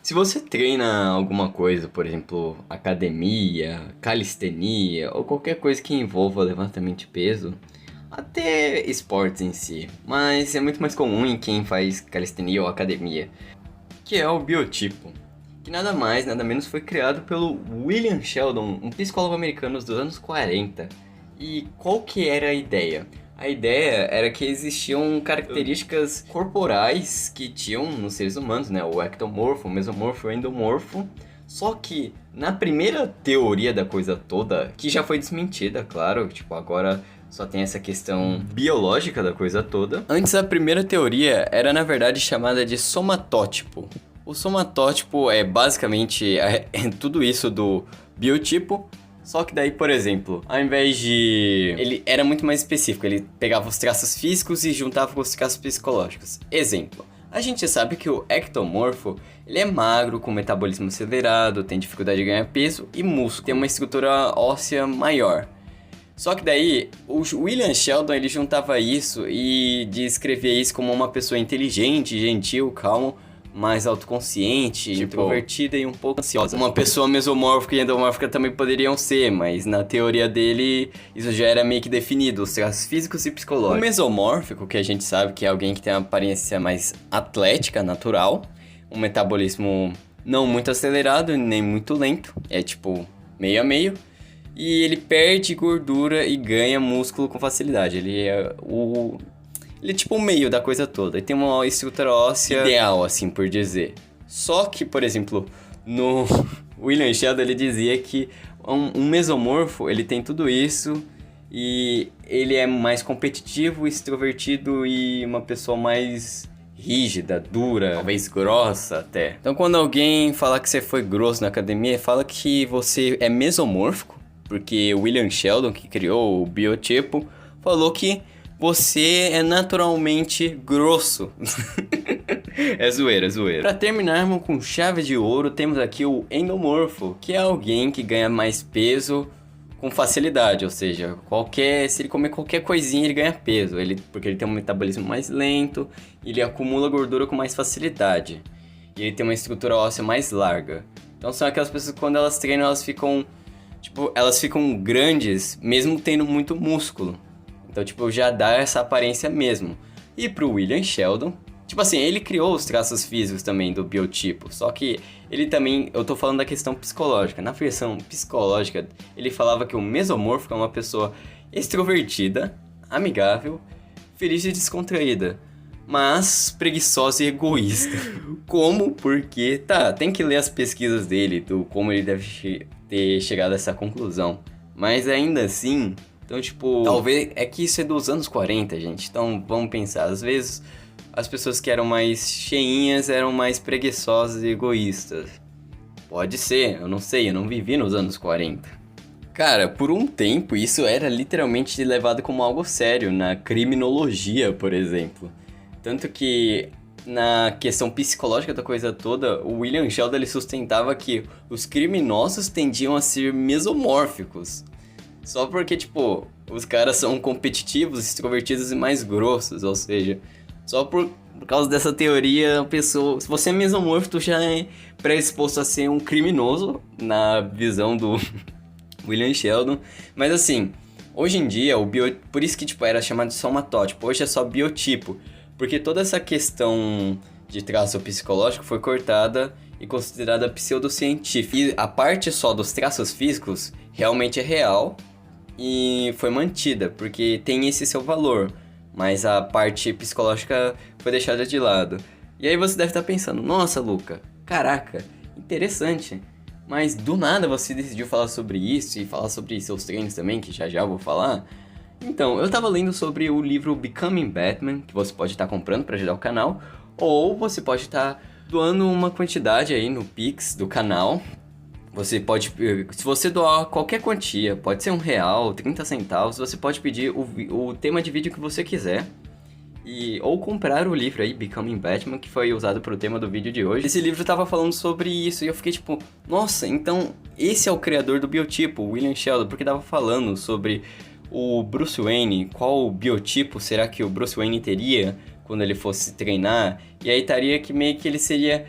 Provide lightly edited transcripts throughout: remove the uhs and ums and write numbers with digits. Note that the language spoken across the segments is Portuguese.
Se você treina alguma coisa, por exemplo, academia, calistenia ou qualquer coisa que envolva levantamento de peso, até esportes em si, mas é muito mais comum em quem faz calistenia ou academia, que é o biotipo, que nada mais, nada menos foi criado pelo William Sheldon, um psicólogo americano dos anos 40. E qual que era a ideia? A ideia era que existiam características corporais que tinham nos seres humanos, né? O ectomorfo, o mesomorfo e o endomorfo. Só que na primeira teoria da coisa toda, que já foi desmentida, claro, tipo, agora só tem essa questão biológica da coisa toda. Antes, a primeira teoria era, na verdade, chamada de somatótipo. O somatótipo é basicamente tudo isso do biotipo, só que daí, por exemplo, ao invés de... Ele era muito mais específico, ele pegava os traços físicos e juntava com os traços psicológicos. Exemplo, a gente sabe que o ectomorfo, ele é magro, com metabolismo acelerado, tem dificuldade de ganhar peso e músculo, tem uma estrutura óssea maior. Só que daí, o William Sheldon, ele juntava isso e descrevia isso como uma pessoa inteligente, gentil, calmo, mais autoconsciente, introvertida e um pouco ansiosa. Uma pessoa mesomórfica e endomórfica também poderiam ser, mas na teoria dele, isso já era meio que definido, os traços físicos e psicológicos. O mesomórfico, que a gente sabe que é alguém que tem uma aparência mais atlética, natural, um metabolismo não muito acelerado nem muito lento, é tipo meio a meio, e ele perde gordura e ganha músculo com facilidade. Ele é tipo o meio da coisa toda. Ele tem uma estrutura óssea ideal, assim por dizer. Só que, por exemplo, no William Sheldon ele dizia que um mesomorfo, ele tem tudo isso e ele é mais competitivo, extrovertido e uma pessoa mais rígida, dura, talvez grossa até. Então quando alguém fala que você foi grosso na academia, fala que você é mesomórfico, porque o William Sheldon, que criou o biotipo, falou que você é naturalmente grosso. É zoeira, é zoeira. Pra terminarmos com chave de ouro, temos aqui o endomorfo, que é alguém que ganha mais peso com facilidade, ou seja, se ele comer qualquer coisinha, ele ganha peso, porque ele tem um metabolismo mais lento, ele acumula gordura com mais facilidade, e ele tem uma estrutura óssea mais larga. Então são aquelas pessoas que quando elas treinam, elas ficam grandes, mesmo tendo muito músculo. Então, já dá essa aparência mesmo. E pro William Sheldon, ele criou os traços físicos também do biotipo. Só que ele também, eu tô falando da questão psicológica. Na versão psicológica, ele falava que o mesomórfico é uma pessoa extrovertida, amigável, feliz e descontraída, mas preguiçosa e egoísta. Como? Porque, tem que ler as pesquisas dele, do como ele deve ter chegado a essa conclusão. Mas ainda assim... Então, talvez... É que isso é dos anos 40, gente. Então, vamos pensar. Às vezes, as pessoas que eram mais cheinhas eram mais preguiçosas e egoístas. Pode ser, eu não sei. Eu não vivi nos anos 40. Cara, por um tempo, isso era literalmente levado como algo sério na criminologia, por exemplo. Tanto que, na questão psicológica da coisa toda, o William Sheldon ele sustentava que os criminosos tendiam a ser mesomórficos. Só porque, os caras são competitivos, extrovertidos e mais grossos. Ou seja, só por causa dessa teoria, a pessoa... Se você é mesomorfo, tu já é predisposto a ser um criminoso, na visão do William Sheldon. Mas assim, hoje em dia, por isso que, era chamado de somatótipo. Hoje é só biotipo. Porque toda essa questão de traço psicológico foi cortada e considerada pseudocientífica. E a parte só dos traços físicos realmente é real e foi mantida, porque tem esse seu valor, mas a parte psicológica foi deixada de lado. E aí você deve estar pensando, nossa, Luca, caraca, interessante, mas do nada você decidiu falar sobre isso e falar sobre seus treinos também, que já eu vou falar. Então, eu tava lendo sobre o livro Becoming Batman, que você pode estar comprando para ajudar o canal, ou você pode estar doando uma quantidade aí no Pix do canal. Você pode, se você doar qualquer quantia, pode ser R$1, 30 centavos, você pode pedir o tema de vídeo que você quiser. Ou comprar o livro aí, Becoming Batman, que foi usado pro tema do vídeo de hoje. Esse livro tava falando sobre isso e eu fiquei nossa, então esse é o criador do biotipo, o William Sheldon, porque tava falando sobre o Bruce Wayne, qual biotipo será que o Bruce Wayne teria quando ele fosse treinar? E aí estaria que meio que ele seria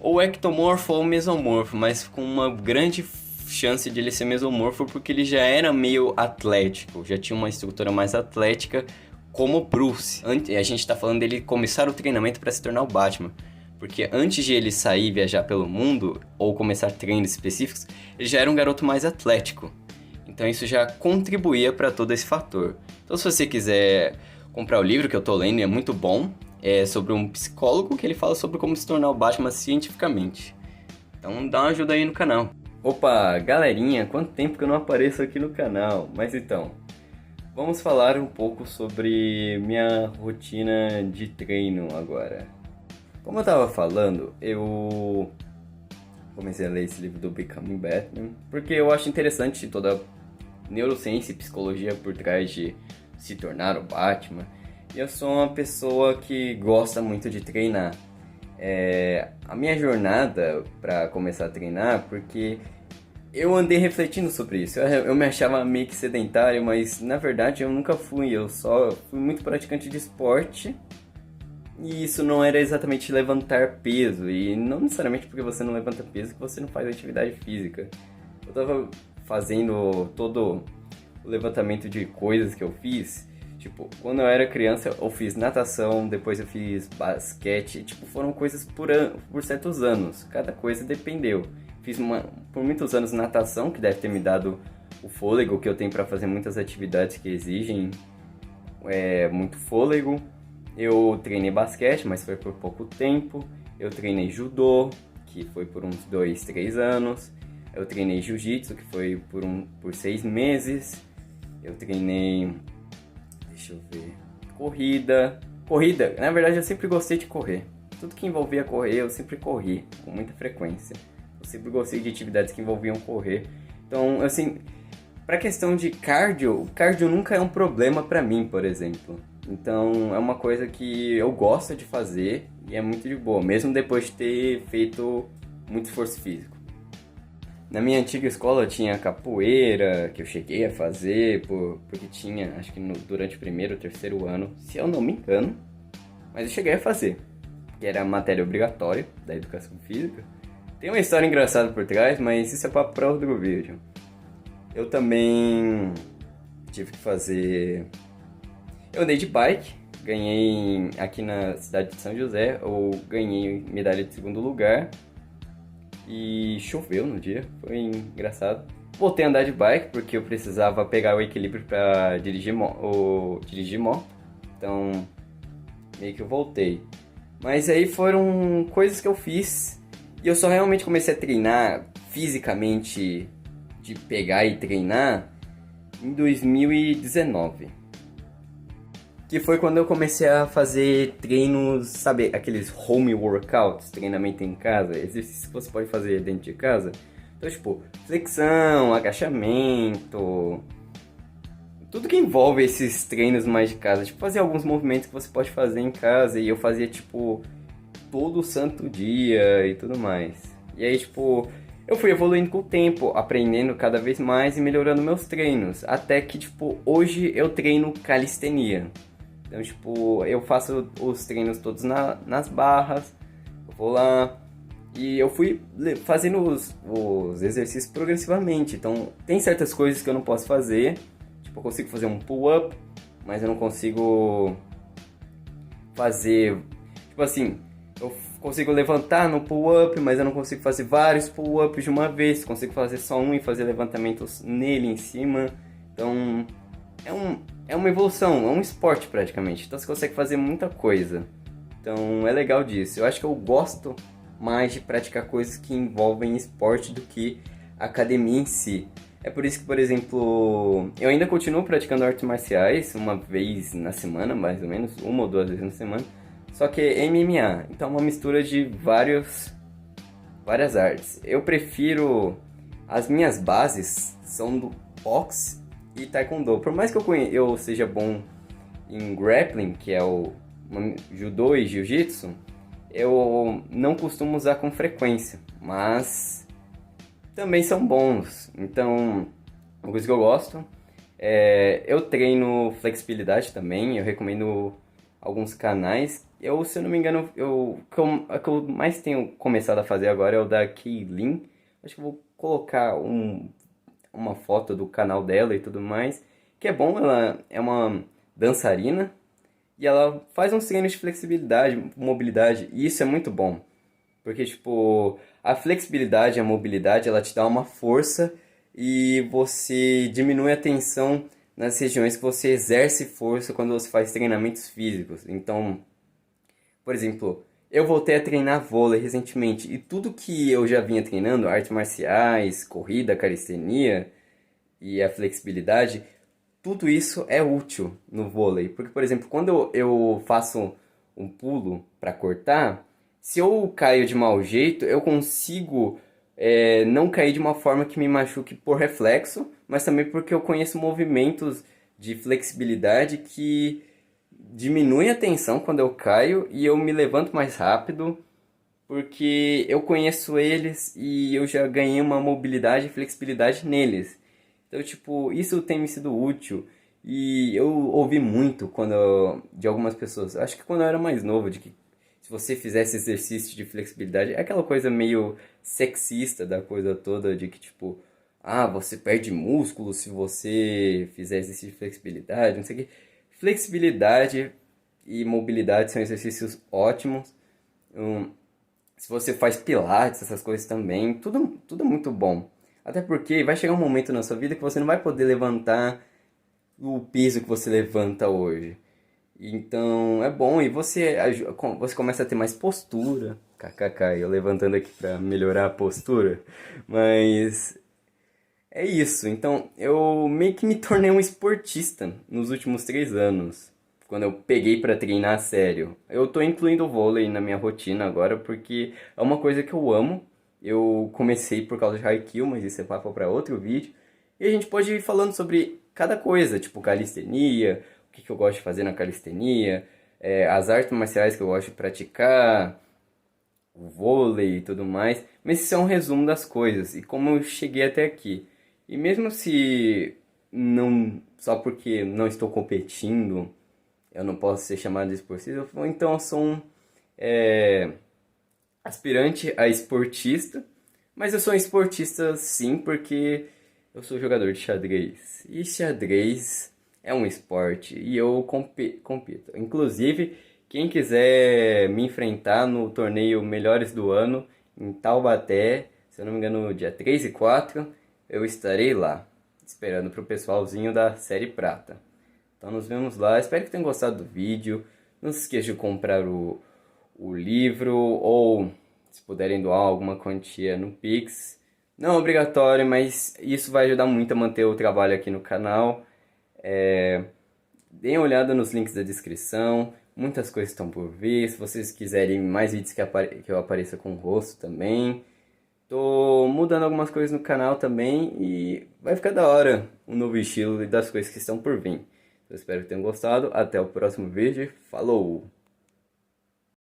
ou ectomorfo ou mesomorfo, mas com uma grande chance de ele ser mesomorfo porque ele já era meio atlético, já tinha uma estrutura mais atlética como o Bruce. A gente tá falando dele começar o treinamento para se tornar o Batman. Porque antes de ele sair e viajar pelo mundo, ou começar treinos específicos, ele já era um garoto mais atlético. Então isso já contribuía para todo esse fator. Então se você quiser comprar o livro que eu tô lendo, é muito bom. É sobre um psicólogo que ele fala sobre como se tornar o Batman cientificamente. Então dá uma ajuda aí no canal. Opa, galerinha, quanto tempo que eu não apareço aqui no canal. Mas então, vamos falar um pouco sobre minha rotina de treino agora. Como eu tava falando, eu comecei a ler esse livro do Becoming Batman, porque eu acho interessante toda a neurociência e psicologia por trás de se tornar o Batman. E eu sou uma pessoa que gosta muito de treinar. A minha jornada para começar a treinar, porque eu andei refletindo sobre isso. Eu me achava meio que sedentário, mas na verdade eu nunca fui. Eu só fui muito praticante de esporte. E isso não era exatamente levantar peso. E não necessariamente porque você não levanta peso que você não faz atividade física. Eu tava fazendo todo o levantamento de coisas que eu fiz. Tipo, quando eu era criança eu fiz natação, depois eu fiz basquete. Tipo, foram coisas por certos anos. Cada coisa dependeu. Fiz por muitos anos natação, que deve ter me dado o fôlego que eu tenho para fazer muitas atividades que exigem muito fôlego. Eu treinei basquete, mas foi por pouco tempo. Eu treinei judô, que foi por uns 2, 3 anos. Eu treinei jiu-jitsu, que foi por 6 meses. Eu treinei, deixa eu ver, corrida. Corrida, na verdade eu sempre gostei de correr. Tudo que envolvia correr, eu sempre corri, com muita frequência. Eu sempre gostei de atividades que envolviam correr. Então, assim, pra questão de cardio, o cardio nunca é um problema pra mim, por exemplo. Então, é uma coisa que eu gosto de fazer e é muito de boa, mesmo depois de ter feito muito esforço físico. Na minha antiga escola tinha capoeira, que eu cheguei a fazer, porque tinha, acho que durante o primeiro ou terceiro ano, se eu não me engano, mas eu cheguei a fazer, que era matéria obrigatória da educação física. Tem uma história engraçada por trás, mas isso é para outro vídeo. Eu também tive que fazer... Eu andei de bike, ganhei aqui na cidade de São José, eu ganhei medalha de segundo lugar e choveu no dia, foi engraçado. Voltei a andar de bike porque eu precisava pegar o equilíbrio para dirigir moto, então meio que eu voltei. Mas aí foram coisas que eu fiz e eu só realmente comecei a treinar fisicamente, de pegar e treinar, em 2019. Que foi quando eu comecei a fazer treinos, sabe, aqueles home workouts, treinamento em casa, exercícios que você pode fazer dentro de casa. Então, tipo, flexão, agachamento, tudo que envolve esses treinos mais de casa. Tipo, fazer alguns movimentos que você pode fazer em casa. E eu fazia, tipo, todo santo dia e tudo mais. E aí, tipo, eu fui evoluindo com o tempo, aprendendo cada vez mais e melhorando meus treinos. Até que, tipo, hoje eu treino calistenia. Então, tipo, eu faço os treinos todos nas barras, eu vou lá e eu fui fazendo os exercícios progressivamente. Então, tem certas coisas que eu não posso fazer. Tipo, eu consigo fazer um pull-up, mas eu não consigo fazer... Tipo assim, eu consigo levantar no pull-up, mas eu não consigo fazer vários pull-ups de uma vez. Consigo fazer só um e fazer levantamentos nele em cima. Então, é uma evolução, é um esporte praticamente. Então você consegue fazer muita coisa. Então é legal disso. Eu acho que eu gosto mais de praticar coisas que envolvem esporte do que academia em si. É por isso que, por exemplo, eu ainda continuo praticando artes marciais uma vez na semana, mais ou menos, uma ou duas vezes na semana. Só que é MMA, então é uma mistura de várias artes. Eu prefiro... As minhas bases são do boxe e taekwondo. Por mais que eu seja bom em grappling, que é o judô e jiu-jitsu, eu não costumo usar com frequência, mas também são bons. Então, uma coisa que eu gosto eu treino flexibilidade também. Eu recomendo alguns canais. Eu, se eu não me engano, a que eu mais tenho começado a fazer agora é o da Kaylin. Acho que eu vou colocar uma foto do canal dela e tudo mais. Que é bom, ela é uma dançarina e ela faz uns treinos de flexibilidade, mobilidade, e isso é muito bom. Porque, tipo, a flexibilidade e a mobilidade, ela te dá uma força e você diminui a tensão nas regiões que você exerce força quando você faz treinamentos físicos. Então, por exemplo, eu voltei a treinar vôlei recentemente e tudo que eu já vinha treinando, artes marciais, corrida, calistenia e a flexibilidade, tudo isso é útil no vôlei. Porque, por exemplo, quando eu faço um pulo para cortar, se eu caio de mau jeito, eu consigo não cair de uma forma que me machuque por reflexo, mas também porque eu conheço movimentos de flexibilidade que diminuem a tensão quando eu caio e eu me levanto mais rápido, porque eu conheço eles e eu já ganhei uma mobilidade e flexibilidade neles. Então, tipo, isso tem me sido útil. E eu ouvi muito de algumas pessoas, acho que quando eu era mais novo, de que se você fizesse exercício de flexibilidade, é aquela coisa meio sexista da coisa toda, de que tipo, ah, você perde músculo se você fizer exercício de flexibilidade, não sei o que. Flexibilidade e mobilidade são exercícios ótimos. Hum, Se você faz pilates, essas coisas também, tudo é muito bom. Até porque vai chegar um momento na sua vida que você não vai poder levantar o peso que você levanta hoje. Então é bom e você começa a ter mais postura. KKK, eu levantando aqui para melhorar a postura. Mas é isso. Então eu meio que me tornei um esportista nos últimos 3 anos. Quando eu peguei para treinar a sério. Eu tô incluindo o vôlei na minha rotina agora porque é uma coisa que eu amo. Eu comecei por causa de Haikyuu, mas isso é papo para outro vídeo. E a gente pode ir falando sobre cada coisa, tipo calistenia, o que que eu gosto de fazer na calistenia, as artes marciais que eu gosto de praticar, o vôlei e tudo mais. Mas isso é um resumo das coisas e como eu cheguei até aqui. E mesmo se não, só porque não estou competindo, eu não posso ser chamado de esportista, ou então eu sou um é, aspirante a esportista, mas eu sou um esportista sim porque eu sou jogador de xadrez. E xadrez é um esporte e eu compito. Inclusive, quem quiser me enfrentar no torneio Melhores do Ano em Taubaté, se eu não me engano, dia 3 e 4, eu estarei lá, esperando pro pessoalzinho da Série Prata. Então nos vemos lá. Espero que tenham gostado do vídeo. Não se esqueça de comprar o livro ou se puderem doar alguma quantia no Pix. Não é obrigatório, mas isso vai ajudar muito a manter o trabalho aqui no canal. Deem uma olhada nos links da descrição. Muitas coisas estão por vir. Se vocês quiserem mais vídeos que eu apareça com o rosto também. Tô mudando algumas coisas no canal também e vai ficar da hora um novo estilo e das coisas que estão por vir. Eu espero que tenham gostado. Até o próximo vídeo. Falou!